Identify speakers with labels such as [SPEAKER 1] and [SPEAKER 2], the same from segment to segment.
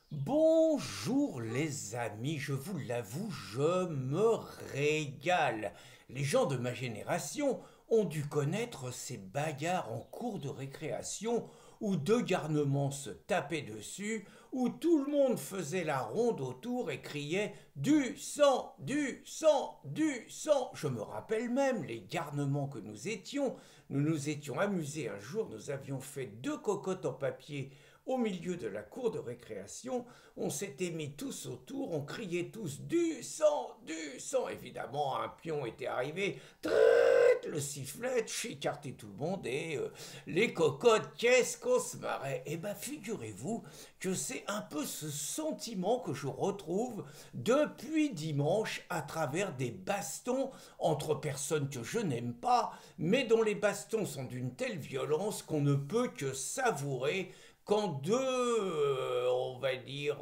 [SPEAKER 1] Bonjour les amis, je vous l'avoue, je me régale. Les gens de ma génération ont dû connaître ces bagarres en cours de récréation où deux garnements se tapaient dessus, où tout le monde faisait la ronde autour et criait du sang, du sang, du sang. Je me rappelle même les garnements que nous étions. Nous nous étions amusés un jour, nous avions fait deux cocottes en papier au milieu de la cour de récréation, on s'était mis tous autour, on criait tous du sang, du sang. Évidemment, un pion était arrivé, le sifflet, écarté tout le monde et les cocottes, qu'est-ce qu'on se marrait. Eh bien, figurez-vous que c'est un peu ce sentiment que je retrouve depuis dimanche à travers des bastons entre personnes que je n'aime pas, mais dont les bastons sont d'une telle violence qu'on ne peut que savourer quand deux, on va dire,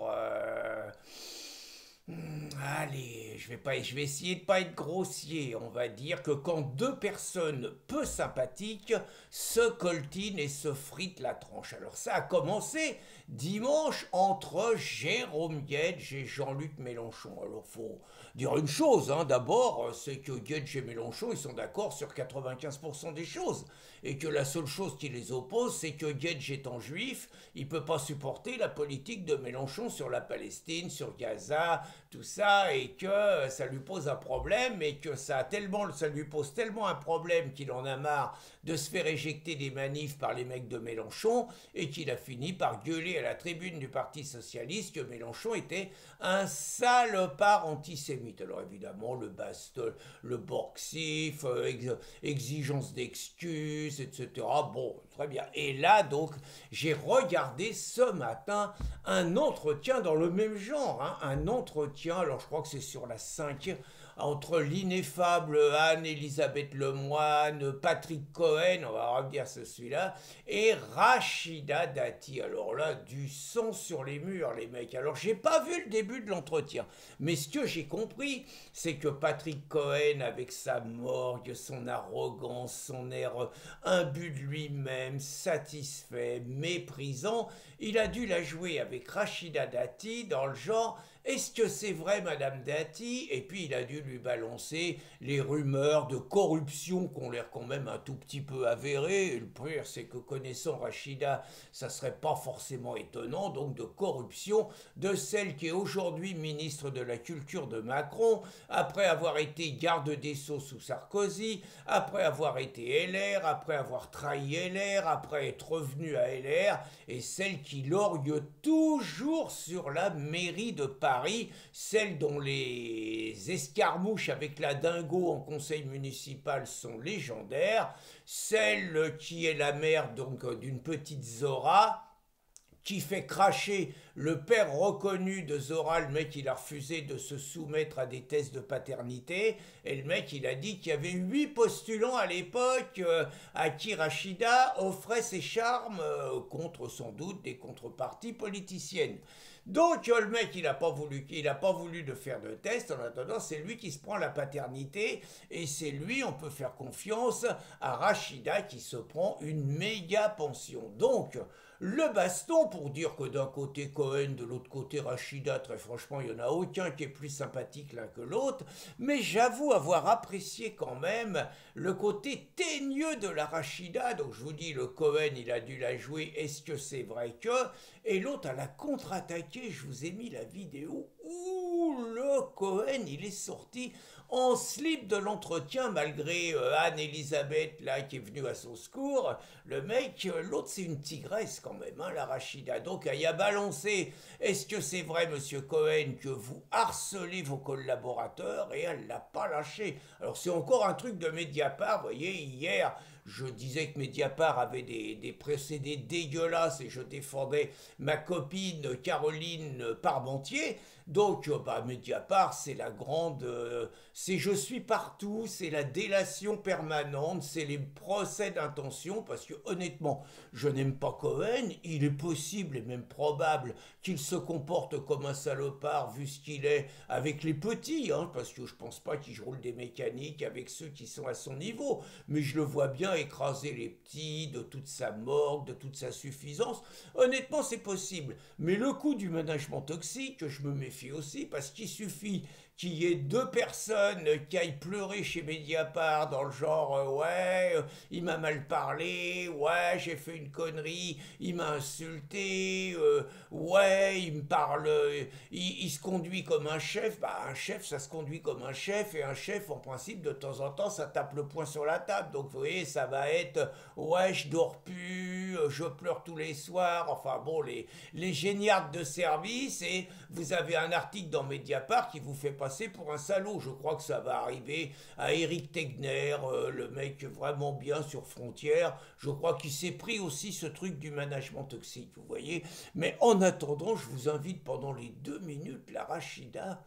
[SPEAKER 1] allez, je vais essayer de pas être grossier. On va dire que quand deux personnes peu sympathiques se coltinent et se fritent la tranche. Alors ça a commencé dimanche entre Jérôme Guedj et Jean-Luc Mélenchon. Alors faut dire une chose, hein. D'abord, c'est que Guedj et Mélenchon, ils sont d'accord sur 95% des choses. Et que la seule chose qui les oppose, c'est que Guedj étant juif, il peut pas supporter la politique de Mélenchon sur la Palestine, sur Gaza, tout ça, et que ça lui pose un problème, et que ça lui pose tellement un problème qu'il en a marre de se faire éjecter des manifs par les mecs de Mélenchon, et qu'il a fini par gueuler à la tribune du Parti Socialiste que Mélenchon était un salopard antisémite. Alors évidemment, le Borksif, exigence d'excuses, etc. Bon, très bien. Et là, donc, j'ai regardé ce matin un entretien dans le même genre, hein, un entretien, alors je crois que c'est sur la 5, entre l'ineffable Anne-Elisabeth Lemoine, Patrick Cohen, on va revenir sur celui-là, et Rachida Dati. Alors là, du sang sur les murs, les mecs. Alors j'ai pas vu le début de l'entretien, mais ce que j'ai compris, c'est que Patrick Cohen, avec sa morgue, son arrogance, son air imbu de lui-même, satisfait, méprisant, il a dû la jouer avec Rachida Dati dans le genre est-ce que c'est vrai, Madame Dati? Et puis il a dû lui balancer les rumeurs de corruption qui ont l'air quand même un tout petit peu avérées. Et le pire, c'est que connaissant Rachida, ça serait pas forcément étonnant, donc de corruption de celle qui est aujourd'hui ministre de la Culture de Macron, après avoir été garde des Sceaux sous Sarkozy, après avoir été LR, après avoir trahi LR, après être revenu à LR, et celle qui lorgne toujours sur la mairie de Paris, celle dont les escarmouches avec la dingo en conseil municipal sont légendaires, celle qui est la mère donc d'une petite Zora, qui fait cracher le père reconnu de Zora, le mec il a refusé de se soumettre à des tests de paternité, et le mec il a dit qu'il y avait 8 postulants à l'époque à qui Rachida offrait ses charmes contre sans doute des contreparties politiciennes. Donc le mec il a pas voulu de faire de test, en attendant c'est lui qui se prend la paternité, et c'est lui, on peut faire confiance à Rachida qui se prend une méga pension. Donc le baston pour dire que d'un côté Cohen, de l'autre côté Rachida, très franchement, il n'y en a aucun qui est plus sympathique l'un que l'autre, mais j'avoue avoir apprécié quand même le côté teigneux de la Rachida. Donc je vous dis, le Cohen, il a dû la jouer, est-ce que c'est vrai que... Et l'autre, à la contre-attaqué, je vous ai mis la vidéo où le Cohen, il est sorti en slip de l'entretien, malgré Anne-Elisabeth, là, qui est venue à son secours. Le mec, l'autre, c'est une tigresse quand même, hein, la Rachida. Donc, elle y a balancé, est-ce que c'est vrai, monsieur Cohen, que vous harcelez vos collaborateurs? Et elle l'a pas lâché. Alors, c'est encore un truc de Mediapart, vous voyez, hier, je disais que Mediapart avait des procédés dégueulasses et je défendais ma copine Caroline Parmentier. Donc, bah, Mediapart, c'est la grande. C'est je suis partout, c'est la délation permanente, c'est les procès d'intention, parce que honnêtement, je n'aime pas Cohen. Il est possible et même probable qu'il se comporte comme un salopard, vu ce qu'il est avec les petits, hein, parce que je pense pas qu'il roule des mécaniques avec ceux qui sont à son niveau. Mais je le vois bien bien écraser les petits de toute sa morgue, de toute sa suffisance. Honnêtement, c'est possible. Mais le coup du management toxique, je me méfie aussi parce qu'il suffit qu'il y ait deux personnes qui aillent pleurer chez Mediapart dans le genre ouais, il m'a mal parlé, ouais, j'ai fait une connerie, il m'a insulté, ouais, il me parle, il se conduit comme un chef. Bah, un chef, ça se conduit comme un chef, et un chef, en principe, de temps en temps, ça tape le poing sur la table. Donc, vous voyez, ça va être ouais, je dors plus, je pleure tous les soirs, enfin bon, les géniards de service, et vous avez un article dans Mediapart qui vous fait passer pour un salaud. Je crois que ça va arriver à Eric Tegner, le mec vraiment bien sur Frontières. Je crois qu'il s'est pris aussi ce truc du management toxique, vous voyez. Mais en attendant, je vous invite pendant les 2 minutes, la Rachida.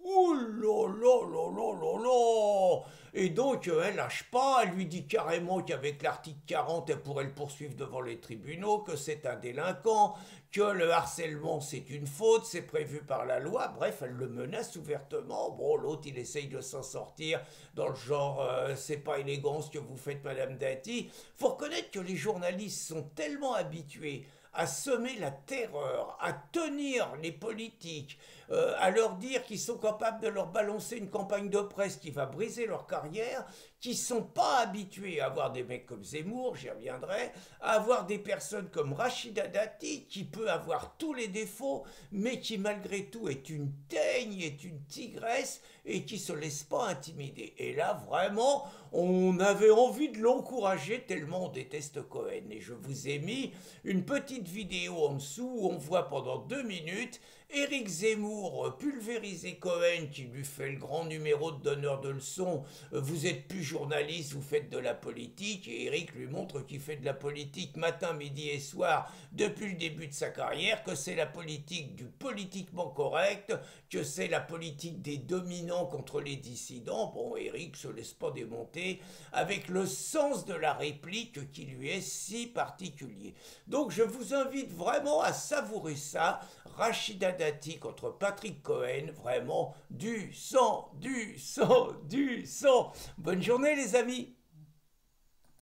[SPEAKER 1] Ouh là là là là là là. Et donc, elle lâche pas, elle lui dit carrément qu'avec l'article 40, elle pourrait le poursuivre devant les tribunaux, que c'est un délinquant, que le harcèlement c'est une faute, c'est prévu par la loi. Bref, elle le menace ouvertement. Bon, l'autre, il essaye de s'en sortir dans le genre c'est pas élégant ce que vous faites, Madame Dati. Faut reconnaître que les journalistes sont tellement habitués à semer la terreur, à tenir les politiques, à leur dire qu'ils sont capables de leur balancer une campagne de presse qui va briser leur carrière, qui sont pas habitués à avoir des mecs comme Zemmour, j'y reviendrai, à avoir des personnes comme Rachida Dati, qui peut avoir tous les défauts, mais qui malgré tout est une teigne, est une tigresse, et qui se laisse pas intimider. Et là, vraiment, on avait envie de l'encourager tellement on déteste Cohen. Et je vous ai mis une petite vidéo en dessous où on voit pendant 2 minutes Éric Zemmour pulvériser Cohen qui lui fait le grand numéro de donneur de leçons. Vous êtes plus journaliste, vous faites de la politique. Et Éric lui montre qu'il fait de la politique matin, midi et soir depuis le début de sa carrière, que c'est la politique du politiquement correct, que c'est la politique des dominants contre les dissidents. Bon, Éric se laisse pas démonter avec le sens de la réplique qui lui est si particulier. Donc je vous invite vraiment à savourer ça. Rachida Dati contre Patrick Cohen, vraiment du sang, du sang, du sang. Bonne journée les amis.